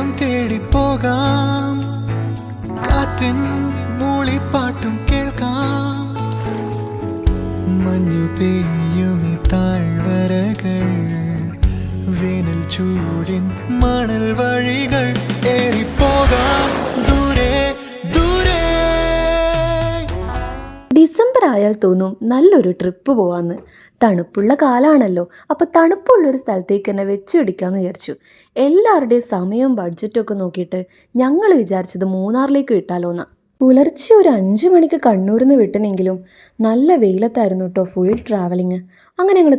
ഇടം തേടി പോകാം, കാറ്റിൻ മൂളിപ്പാട്ടും കേൾക്കാം. മഞ്ഞു പെയ്യും താഴ്വരകൾ, വേനൽ ചൂടിൻ മണൽ വഴികൾ, ഏറിപ്പോകാം ദൂരെ ദൂരെ. ഡിസംബർ ആയാൽ തോന്നും നല്ലൊരു ട്രിപ്പ് പോവാന്ന്. തണുപ്പുള്ള കാലാണല്ലോ, അപ്പോൾ തണുപ്പുള്ളൊരു സ്ഥലത്തേക്ക് തന്നെ വെച്ച് പിടിക്കാമെന്ന് വിചാരിച്ചു. എല്ലാവരുടെയും സമയവും ബഡ്ജറ്റും ഒക്കെ നോക്കിയിട്ട് ഞങ്ങൾ വിചാരിച്ചത് മൂന്നാറിലേക്ക് വിട്ടാലോന്നാ. പുലർച്ചെ ഒരു 5 മണിക്ക് കണ്ണൂരിൽ നിന്ന് വിട്ടനെങ്കിലും നല്ല വെയിലത്തായിരുന്നു കേട്ടോ ഫുൾ ട്രാവലിങ്. അങ്ങനെ ഞങ്ങൾ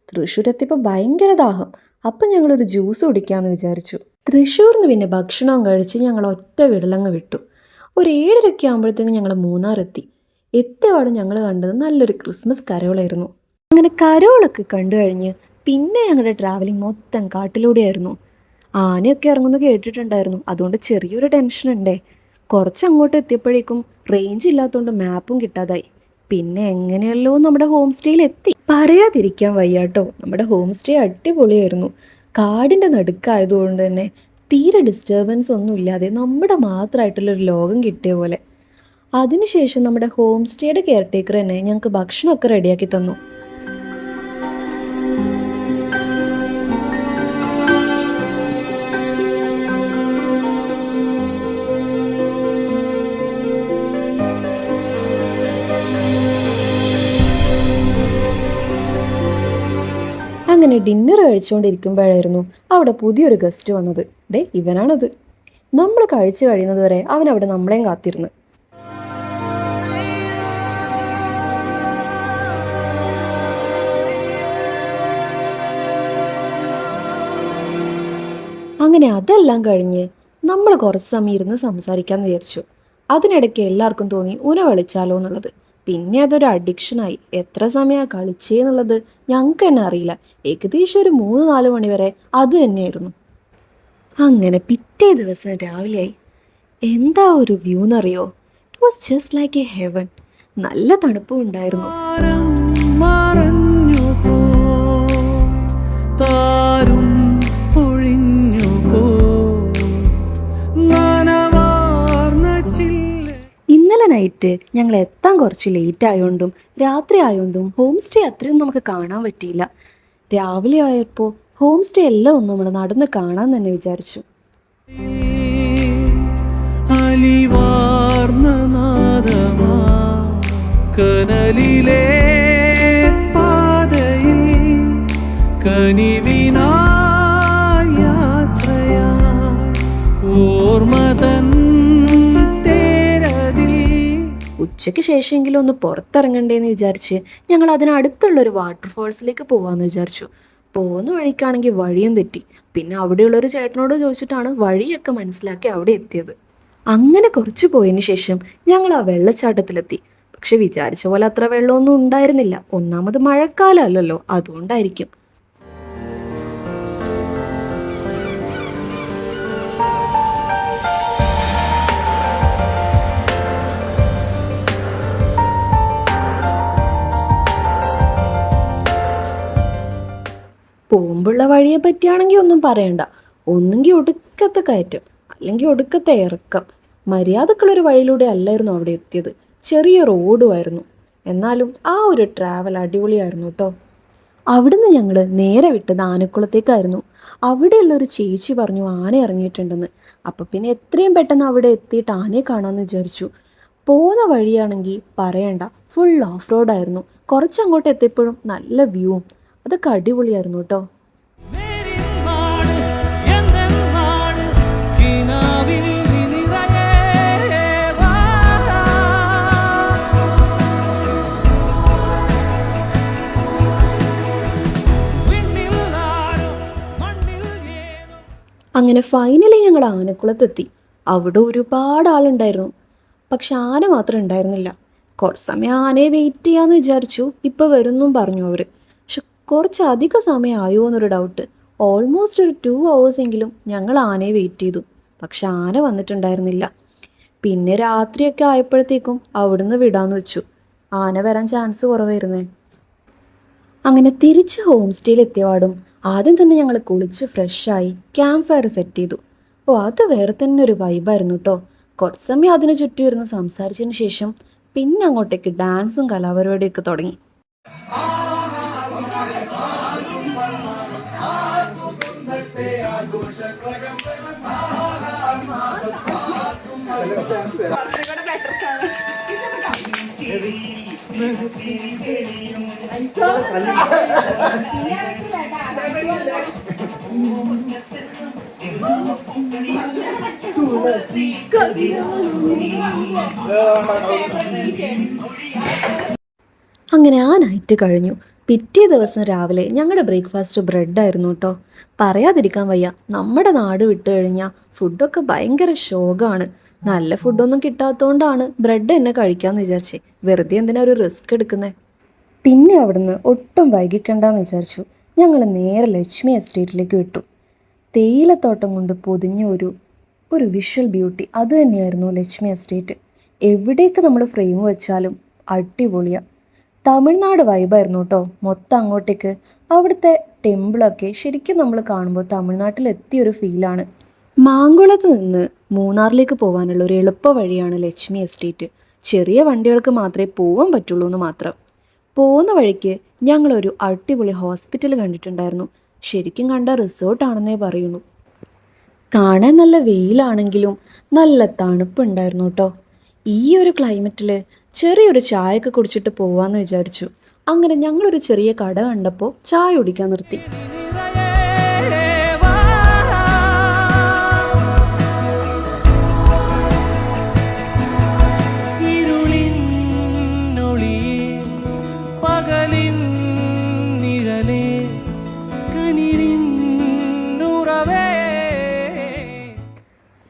തൃശ്ശൂരെത്തിയപ്പോൾ ഭയങ്കര ദാഹം. അപ്പം ഞങ്ങളൊരു ജ്യൂസ് കുടിക്കാമെന്ന് വിചാരിച്ചു. തൃശ്ശൂരിൽ നിന്ന് പിന്നെ ഭക്ഷണവും കഴിച്ച് ഞങ്ങൾ ഒറ്റ വിടലങ്ങ് വിട്ടു. ഒരു 7:30 ആകുമ്പോഴത്തേക്കും ഞങ്ങൾ മൂന്നാറെത്തി. എത്തിയപാടും ഞങ്ങൾ കണ്ടത് നല്ലൊരു ക്രിസ്മസ് കരോളായിരുന്നു. അങ്ങനെ കരോളൊക്കെ കണ്ടു കഴിഞ്ഞ് പിന്നെ ഞങ്ങളുടെ ട്രാവലിംഗ് മൊത്തം കാട്ടിലൂടെയായിരുന്നു. ആനയൊക്കെ ഇറങ്ങുന്നു കേട്ടിട്ടുണ്ടായിരുന്നു, അതുകൊണ്ട് ചെറിയൊരു ടെൻഷൻ ഉണ്ടേ. കുറച്ചങ്ങോട്ട് എത്തിയപ്പോഴേക്കും റേഞ്ച് ഇല്ലാത്തതുകൊണ്ട് മാപ്പും കിട്ടാതായി. പിന്നെ എങ്ങനെയല്ലോ നമ്മുടെ ഹോം സ്റ്റേയിൽ എത്തി. പറയാതിരിക്കാൻ വയ്യാട്ടോ, നമ്മുടെ ഹോം സ്റ്റേ അടിപൊളിയായിരുന്നു. കാടിൻ്റെ നടുക്കായതുകൊണ്ട് തന്നെ തീരെ ഡിസ്റ്റർബൻസ് ഒന്നും ഇല്ലാതെ നമ്മുടെ മാത്രമായിട്ടുള്ളൊരു ലോകം കിട്ടിയ പോലെ. അതിനുശേഷം നമ്മുടെ ഹോം സ്റ്റേയുടെ കെയർ ടേക്കർ തന്നെ ഞങ്ങൾക്ക് ഭക്ഷണമൊക്കെ റെഡിയാക്കി തന്നു. അങ്ങനെ ഡിന്നർ കഴിച്ചുകൊണ്ടിരിക്കുമ്പോഴായിരുന്നു അവിടെ പുതിയൊരു ഗസ്റ്റ് വന്നത്. ഇവനാണത്. നമ്മൾ കഴിച്ചു കഴിയുന്നത് വരെ അവൻ അവിടെ നമ്മളെയും കാത്തിരുന്നു. അങ്ങനെ അതെല്ലാം കഴിഞ്ഞ് നമ്മൾ കുറച്ച് സമയം ഇരുന്ന് സംസാരിക്കാമെന്ന് വിചാരിച്ചു. അതിനിടയ്ക്ക് എല്ലാവർക്കും തോന്നി ഉന കളിച്ചാലോ എന്നുള്ളത്. പിന്നെ അതൊരു അഡിക്ഷനായി. എത്ര സമയമാണ് കളിച്ചേന്നുള്ളത് ഞങ്ങൾക്ക് തന്നെ അറിയില്ല. ഏകദേശം ഒരു 3-4 മണി വരെ അത് തന്നെയായിരുന്നു. അങ്ങനെ പിറ്റേ ദിവസം രാവിലെയായി. എന്താ ഒരു വ്യൂ എന്നറിയോ? It was just like A heaven. നല്ല തണുപ്പും ഉണ്ടായിരുന്നു. ഇന്നലെ നൈറ്റ് ഞങ്ങൾ എത്താൻ കുറച്ച് ലേറ്റ് ആയതുകൊണ്ടും രാത്രി ആയതുകൊണ്ടും ഹോം സ്റ്റേ അത്രയൊന്നും നമുക്ക് കാണാൻ പറ്റിയില്ല. രാവിലെ ആയപ്പോൾ ഹോം സ്റ്റേ എല്ലാം ഒന്ന് നമ്മൾ നടന്ന് കാണാൻ തന്നെ വിചാരിച്ചു. ഉച്ചയ്ക്ക് ശേഷമെങ്കിലും ഒന്ന് പുറത്തിറങ്ങണ്ടേന്ന് വിചാരിച്ച് ഞങ്ങൾ അതിനടുത്തുള്ളൊരു വാട്ടർഫോൾസിലേക്ക് പോകാമെന്ന് വിചാരിച്ചു. പോകുന്ന വഴിക്കാണെങ്കിൽ വഴിയും തെറ്റി. പിന്നെ അവിടെയുള്ളൊരു ചേട്ടനോട് ചോദിച്ചിട്ടാണ് വഴിയൊക്കെ മനസ്സിലാക്കി അവിടെ എത്തിയത്. അങ്ങനെ കുറച്ച് പോയതിന് ശേഷം ഞങ്ങൾ ആ വെള്ളച്ചാട്ടത്തിലെത്തി. പക്ഷെ വിചാരിച്ച പോലെ അത്ര വെള്ളമൊന്നും ഉണ്ടായിരുന്നില്ല. ഒന്നാമത് മഴക്കാലമല്ലല്ലോ, അതുകൊണ്ടായിരിക്കും. പോകുമ്പോഴുള്ള വഴിയെ പറ്റിയാണെങ്കിൽ ഒന്നും പറയണ്ട. ഒന്നെങ്കിൽ ഒടുക്കത്തെ കയറ്റം, അല്ലെങ്കിൽ ഒടുക്കത്തെ ഇറക്കം. മര്യാദക്കുള്ളൊരു വഴിയിലൂടെ അല്ലായിരുന്നു അവിടെ എത്തിയത്. ചെറിയ റോഡുമായിരുന്നു. എന്നാലും ആ ഒരു ട്രാവൽ അടിപൊളിയായിരുന്നു കേട്ടോ. അവിടുന്ന് ഞങ്ങൾ നേരെ വിട്ടത് ആനക്കുളത്തേക്കായിരുന്നു. അവിടെയുള്ളൊരു ചേച്ചി പറഞ്ഞു ആന ഇറങ്ങിയിട്ടുണ്ടെന്ന്. അപ്പം പിന്നെ എത്രയും പെട്ടെന്ന് അവിടെ എത്തിയിട്ട് ആനയെ കാണാമെന്ന് വിചാരിച്ചു. പോകുന്ന വഴിയാണെങ്കിൽ പറയണ്ട, ഫുൾ ഓഫ് റോഡായിരുന്നു. കുറച്ചങ്ങോട്ട് എത്തിയപ്പോഴും നല്ല വ്യൂവും. അതൊക്കെ അടിപൊളിയായിരുന്നു കേട്ടോ. അങ്ങനെ ഫൈനലി ഞങ്ങൾ ആനക്കുളത്തെത്തി. അവിടെ ഒരുപാട് ആളുണ്ടായിരുന്നു. പക്ഷെ ആന മാത്രം ഉണ്ടായിരുന്നില്ല. കുറച്ച് സമയം ആനയെ വെയിറ്റ് ചെയ്യാമെന്ന് വിചാരിച്ചു. ഇപ്പോൾ വരുന്നും പറഞ്ഞു അവർ. പക്ഷെ കുറച്ചധികം സമയം ആയോ എന്നൊരു ഡൗട്ട്. ഓൾമോസ്റ്റ് ഒരു 2 hours എങ്കിലും ഞങ്ങൾ ആനയെ വെയിറ്റ് ചെയ്തു. പക്ഷെ ആന വന്നിട്ടുണ്ടായിരുന്നില്ല. പിന്നെ രാത്രിയൊക്കെ ആയപ്പോഴത്തേക്കും അവിടുന്ന് വിടാമെന്ന് വെച്ചു. ആന വരാൻ ചാൻസ് കുറവായിരുന്നേ. അങ്ങനെ തിരിച്ച് ഹോം സ്റ്റേയിൽ എത്തിയപാടും ആദ്യം തന്നെ ഞങ്ങൾ കുളിച്ച് ഫ്രഷായി ക്യാമ്പ് ഫയർ സെറ്റ് ചെയ്തു. ഓ, അത് വേറെ തന്നെ ഒരു വൈബായിരുന്നു കേട്ടോ. കുറച്ച് സമയം അതിന് ചുറ്റും ഇരുന്ന് സംസാരിച്ചതിന് ശേഷം പിന്നെ അങ്ങോട്ടേക്ക് ഡാൻസും കലാപരിപാടിയൊക്കെ തുടങ്ങി. അങ്ങനെ ആ നൈറ്റ് കഴിഞ്ഞു. പിറ്റേ ദിവസം രാവിലെ ഞങ്ങളുടെ ബ്രേക്ക്ഫാസ്റ്റ് ബ്രെഡായിരുന്നു കേട്ടോ. പറയാതിരിക്കാൻ വയ്യ, നമ്മുടെ നാട് വിട്ട് കഴിഞ്ഞാൽ ഫുഡൊക്കെ ഭയങ്കര ശോകമാണ്. നല്ല ഫുഡൊന്നും കിട്ടാത്തതുകൊണ്ടാണ് ബ്രെഡ് തന്നെ കഴിക്കാമെന്ന് വിചാരിച്ചേ. വെറുതെ എന്തിനാ ഒരു റിസ്ക് എടുക്കുന്നത്. പിന്നെ അവിടുന്ന് ഒട്ടും വൈകിക്കണ്ടെന്ന് വിചാരിച്ചു ഞങ്ങൾ നേരെ ലക്ഷ്മി എസ്റ്റേറ്റിലേക്ക് വിട്ടു. തേയിലത്തോട്ടം കൊണ്ട് പൊതിഞ്ഞ ഒരു വിഷ്വൽ ബ്യൂട്ടി അത് തന്നെയായിരുന്നു ലക്ഷ്മി എസ്റ്റേറ്റ്. എവിടേക്ക് നമ്മൾ ഫ്രെയിം വെച്ചാലും അടിപൊളിയാണ്. തമിഴ്നാട് വൈബായിരുന്നു കേട്ടോ മൊത്തം അങ്ങോട്ടേക്ക്. അവിടുത്തെ ടെമ്പിളൊക്കെ ശരിക്കും നമ്മൾ കാണുമ്പോൾ തമിഴ്നാട്ടിലെത്തിയൊരു ഫീലാണ്. മാങ്കുളത്ത് നിന്ന് മൂന്നാറിലേക്ക് പോകാനുള്ള ഒരു എളുപ്പ വഴിയാണ് ലക്ഷ്മി എസ്റ്റേറ്റ്. ചെറിയ വണ്ടികൾക്ക് മാത്രമേ പോകാൻ പറ്റുള്ളൂ എന്ന് മാത്രം. പോകുന്ന വഴിക്ക് ഞങ്ങളൊരു അടിപൊളി ഹോസ്പിറ്റൽ കണ്ടിട്ടുണ്ടായിരുന്നു. ശരിക്കും കണ്ട റിസോർട്ടാണെന്നേ പറയുള്ളൂ. കാണാൻ നല്ല വെയിലാണെങ്കിലും നല്ല തണുപ്പുണ്ടായിരുന്നു കേട്ടോ. ഈ ഒരു ക്ലൈമറ്റിൽ ചെറിയൊരു ചായയൊക്കെ കുടിച്ചിട്ട് പോവാമെന്ന് വിചാരിച്ചു. അങ്ങനെ ഞങ്ങളൊരു ചെറിയ കട കണ്ടപ്പോൾ ചായ കുടിക്കാൻ നിർത്തി.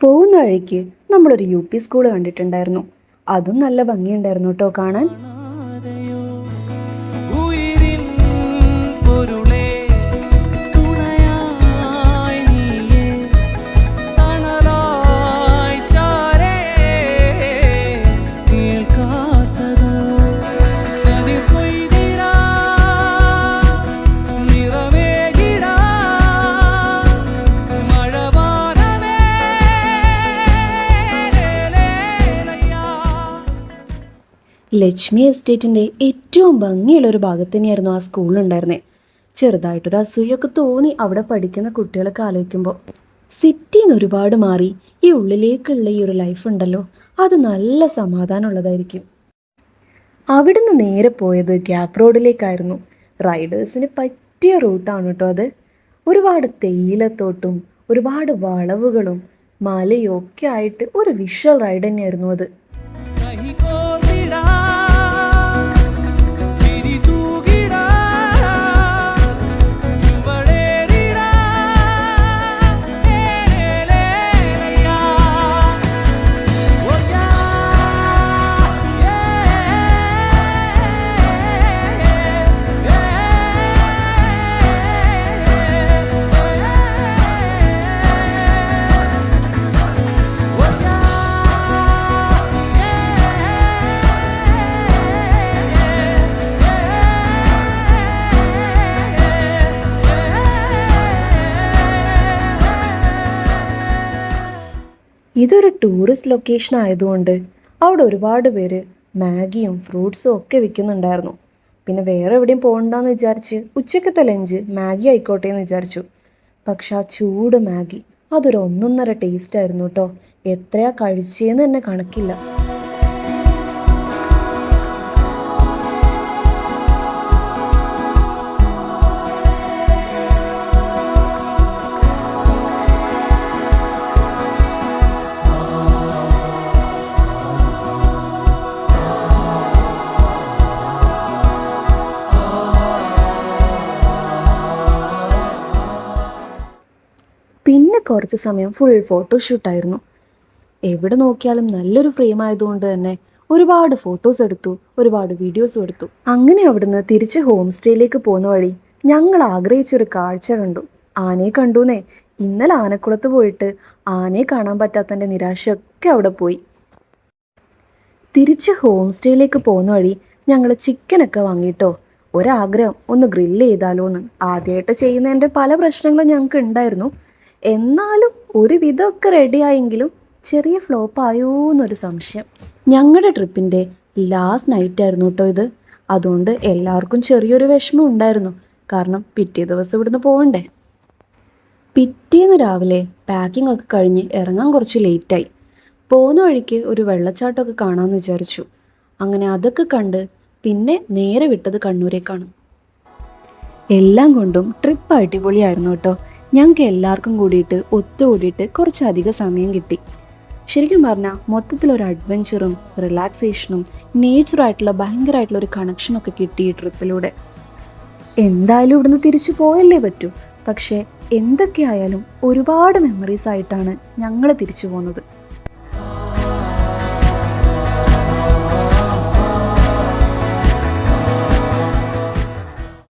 പോകുന്ന വഴിക്ക് നമ്മളൊരു UP സ്കൂൾ കണ്ടിട്ടുണ്ടായിരുന്നു. അതും നല്ല ഭംഗിയുണ്ടായിരുന്നു കേട്ടോ കാണാൻ. ലക്ഷ്മി എസ്റ്റേറ്റിൻ്റെ ഏറ്റവും ഭംഗിയുള്ളൊരു ഭാഗത്ത് തന്നെയായിരുന്നു ആ സ്കൂളുണ്ടായിരുന്നത്. ചെറുതായിട്ടൊരു അസൂയൊക്കെ തോന്നി അവിടെ പഠിക്കുന്ന കുട്ടികളൊക്കെ ആലോചിക്കുമ്പോൾ. സിറ്റിയിൽ നിന്ന് ഒരുപാട് മാറി ഈ ഉള്ളിലേക്കുള്ള ഈ ഒരു ലൈഫ് ഉണ്ടല്ലോ, അത് നല്ല സമാധാനമുള്ളതായിരിക്കും. അവിടുന്ന് നേരെ പോയത് ഗ്യാപ്പ് റോഡിലേക്കായിരുന്നു. റൈഡേഴ്സിന് പറ്റിയ റൂട്ടാണ് കേട്ടോ അത്. ഒരുപാട് തേയിലത്തോട്ടും ഒരുപാട് വളവുകളും മലയും ഒക്കെ ആയിട്ട് ഒരു വിഷ്വൽ റൈഡ് തന്നെയായിരുന്നു അത്. ഇതൊരു ടൂറിസ്റ്റ് ലൊക്കേഷൻ ആയതുകൊണ്ട് അവിടെ ഒരുപാട് പേര് മാഗിയും ഫ്രൂട്ട്സും ഒക്കെ വിൽക്കുന്നുണ്ടായിരുന്നു. പിന്നെ വേറെ എവിടെയും പോകണ്ടെന്ന് വിചാരിച്ച് ഉച്ചക്കത്തെ ലഞ്ച് മാഗി ആയിക്കോട്ടെ എന്ന് വിചാരിച്ചു. പക്ഷെ ആ ചൂട് മാഗി അതൊരു ഒന്നൊന്നര ടേസ്റ്റ് ആയിരുന്നു കേട്ടോ. എത്രയാ കഴിച്ചേന്ന് തന്നെ കണക്കില്ല. പിന്നെ കുറച്ച് സമയം ഫുൾ ഫോട്ടോഷൂട്ടായിരുന്നു. എവിടെ നോക്കിയാലും നല്ലൊരു ഫ്രെയിം ആയതുകൊണ്ട് തന്നെ ഒരുപാട് ഫോട്ടോസ് എടുത്തു, ഒരുപാട് വീഡിയോസും എടുത്തു. അങ്ങനെ അവിടുന്ന് തിരിച്ച് ഹോം സ്റ്റേയിലേക്ക് പോകുന്ന വഴി ഞങ്ങൾ ആഗ്രഹിച്ചൊരു കാഴ്ച കണ്ടു. ആനയെ കണ്ടുന്നേ. ഇന്നലെ ആനക്കുളത്ത് പോയിട്ട് ആനയെ കാണാൻ പറ്റാത്തതിൻ്റെ നിരാശയൊക്കെ അവിടെ പോയി. തിരിച്ച് ഹോം സ്റ്റേയിലേക്ക് പോകുന്ന വഴി ഞങ്ങൾ ചിക്കനൊക്കെ വാങ്ങിയിട്ടോ. ഒരാഗ്രഹം ഒന്ന് ഗ്രില്ല് ചെയ്താലോ എന്ന്. ആദ്യമായിട്ട് ചെയ്യുന്നതിൻ്റെ പല പ്രശ്നങ്ങളും ഞങ്ങൾക്ക് ഉണ്ടായിരുന്നു. എന്നാലും ഒരു വിധമൊക്കെ റെഡിയായെങ്കിലും ചെറിയ ഫ്ലോപ്പ് ആയോ എന്നൊരു സംശയം. ഞങ്ങളുടെ ട്രിപ്പിൻ്റെ ലാസ്റ്റ് നൈറ്റായിരുന്നു കേട്ടോ ഇത്. അതുകൊണ്ട് എല്ലാവർക്കും ചെറിയൊരു വിഷമം ഉണ്ടായിരുന്നു. കാരണം പിറ്റേ ദിവസം ഇവിടുന്ന് പോകണ്ടേ. പിറ്റേന്ന് രാവിലെ പാക്കിംഗ് ഒക്കെ കഴിഞ്ഞ് ഇറങ്ങാൻ കുറച്ച് ലേറ്റായി. പോകുന്ന വഴിക്ക് ഒരു വെള്ളച്ചാട്ടമൊക്കെ കാണാമെന്ന് വിചാരിച്ചു. അങ്ങനെ അതൊക്കെ കണ്ട് പിന്നെ നേരെ വിട്ടത് കണ്ണൂരേക്കാണ്. എല്ലാം കൊണ്ടും ട്രിപ്പ് അടിപൊളിയായിരുന്നു കേട്ടോ. ഞങ്ങൾക്ക് എല്ലാവർക്കും കൂടിയിട്ട് ഒത്തുകൂടിയിട്ട് കുറച്ചധികം സമയം കിട്ടി. ശരിക്കും പറഞ്ഞാൽ മൊത്തത്തിലൊരു അഡ്വഞ്ചറും റിലാക്സേഷനും നേച്ചറായിട്ടുള്ള ഭയങ്കരമായിട്ടുള്ള ഒരു കണക്ഷനൊക്കെ കിട്ടി ഈ ട്രിപ്പിലൂടെ. എന്തായാലും ഇവിടുന്ന് തിരിച്ചു പോയല്ലേ പറ്റൂ. പക്ഷേ എന്തൊക്കെയായാലും ഒരുപാട് മെമ്മറീസ് ആയിട്ടാണ് ഞങ്ങൾ തിരിച്ചു പോകുന്നത്.